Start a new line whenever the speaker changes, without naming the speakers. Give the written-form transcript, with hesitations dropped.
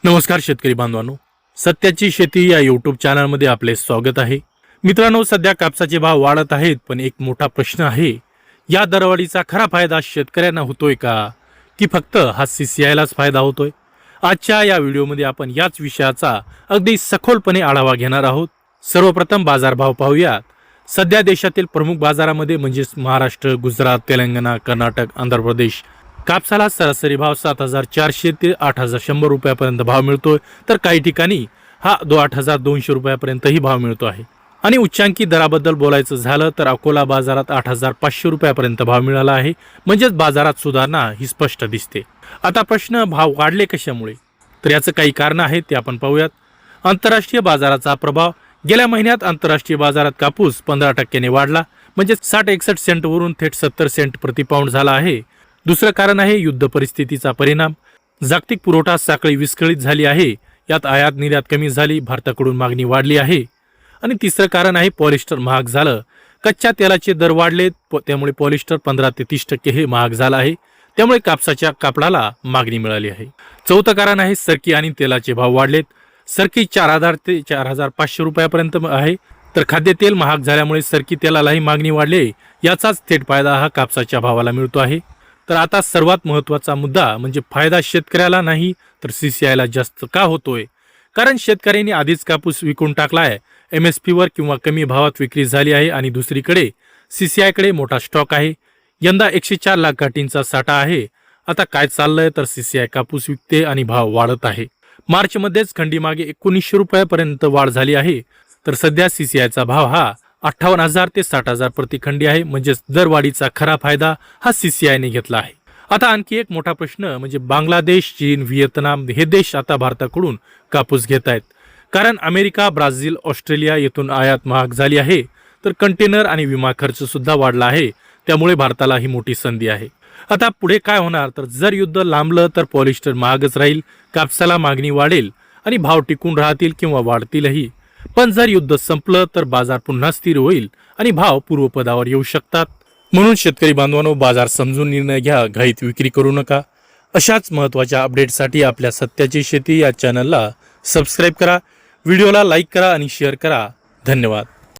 नमस्कार शेतकरी बांधवांनो, सत्याची शेती या यूट्यूब चॅनलमध्ये आपले स्वागत आहे. मित्रांनो, सध्या कापसाचे भाव वाढत आहेत, पण एक मोठा प्रश्न आहे, या दरवाढीचा खरा फायदा शेतकऱ्यांना होतोय का, की फक्त हा CCIलाच फायदा होतोय? आजच्या या व्हिडिओमध्ये आपण याच विषयाचा अगदी सखोलपणे आढावा घेणार आहोत. सर्वप्रथम बाजारभाव पाहूयात. सध्या देशातील प्रमुख बाजारामध्ये म्हणजेच महाराष्ट्र, गुजरात, तेलंगणा, कर्नाटक, आंध्र प्रदेश कापसाला सरासरी भाव 7,400 ते 8,100 रुपयापर्यंत भाव मिळतोय, तर काही ठिकाणी हा 8,200 रुपयापर्यंतही भाव मिळतो आहे. आणि उच्चांकी दराबद्दल बोलायचं झालं तर अकोला बाजारात 8,500 रुपयापर्यंत भाव मिळाला आहे. म्हणजेच बाजारात सुधारणा ही स्पष्ट दिसते. आता प्रश्न, भाव वाढले कशामुळे? तर याचं काही कारण आहे, ते आपण पाहूयात. आंतरराष्ट्रीय बाजाराचा प्रभाव. गेल्या महिन्यात आंतरराष्ट्रीय बाजारात कापूस 15% वाढला, म्हणजे 60-61 सेंटवरून थेट 70 सेंट प्रति पाऊंड झाला आहे. दुसरं कारण आहे युद्ध परिस्थितीचा परिणाम. जागतिक पुरवठा साखळी विस्कळीत झाली आहे. यात आयात निर्यात कमी झाली, भारताकडून मागणी वाढली आहे. आणि तिसरं कारण आहे पॉलिस्टर महाग झालं. कच्च्या तेलाचे दर वाढलेत, त्यामुळे पॉलिस्टर 15 ते 30% हे महाग झालं आहे. त्यामुळे कापसाच्या कापडाला मागणी मिळाली आहे. चौथं कारण आहे सरकी आणि तेलाचे भाव वाढलेत. सरकी 4,000 ते 4,500 रुपयापर्यंत आहे, तर खाद्यतेल महाग झाल्यामुळे सरकी तेलालाही मागणी वाढली. याचाच थेट फायदा हा कापसाच्या भावाला मिळतो आहे. तर आता सर्वात महत्त्वाचा मुद्दा म्हणजे फायदा शेतकऱ्याला नाही तर CCIला जास्त का होतोय? कारण शेतकऱ्यांनी आधीच कापूस विकून टाकला आहे. MSPवर किंवा कमी भावात विक्री झाली आहे आणि दुसरीकडे CCIकडे मोठा स्टॉक आहे. यंदा 104 लाख गाठींचा साठा आहे. आता काय चाललंय तर CCI कापूस विकते आणि भाव वाढत आहे. मार्चमध्येच खंडीमागे 1900 रुपयापर्यंत वाढ झाली आहे. तर सध्या CCIचा भाव हा 58,000 ते 60,000 प्रति खंडी आहे. म्हणजेच दरवाढीचा खरा फायदा हा CCIने घेतला आहे. आता आणखी एक मोठा प्रश्न म्हणजे बांगलादेश, चीन, व्हिएतनाम हे देश आता भारताकडून कापूस घेत आहेत. कारण अमेरिका, ब्राझील, ऑस्ट्रेलिया येथून आयात महाग झाली आहे. तर कंटेनर आणि विमा खर्च सुद्धा वाढला आहे. त्यामुळे भारताला ही मोठी संधी आहे. आता पुढे काय होणार? तर जर युद्ध लांबलं तर पॉलिस्टर महागच राहील, कापसाला मागणी वाढेल आणि भाव टिकून राहतील किंवा वाढतीलही. पण जर युद्ध संपलं तर बाजार पुन्हा स्थिर होईल आणि भाव पूर्वपदावर येऊ शकतात. म्हणून शेतकरी बांधवांनो, बाजार समजून निर्णय घ्या, घाईत विक्री करू नका. अशाच महत्त्वाच्या अपडेटसाठी आपल्या सत्याची शेती या चॅनलला सबस्क्राईब करा, व्हिडिओला लाईक करा आणि शेअर करा. धन्यवाद.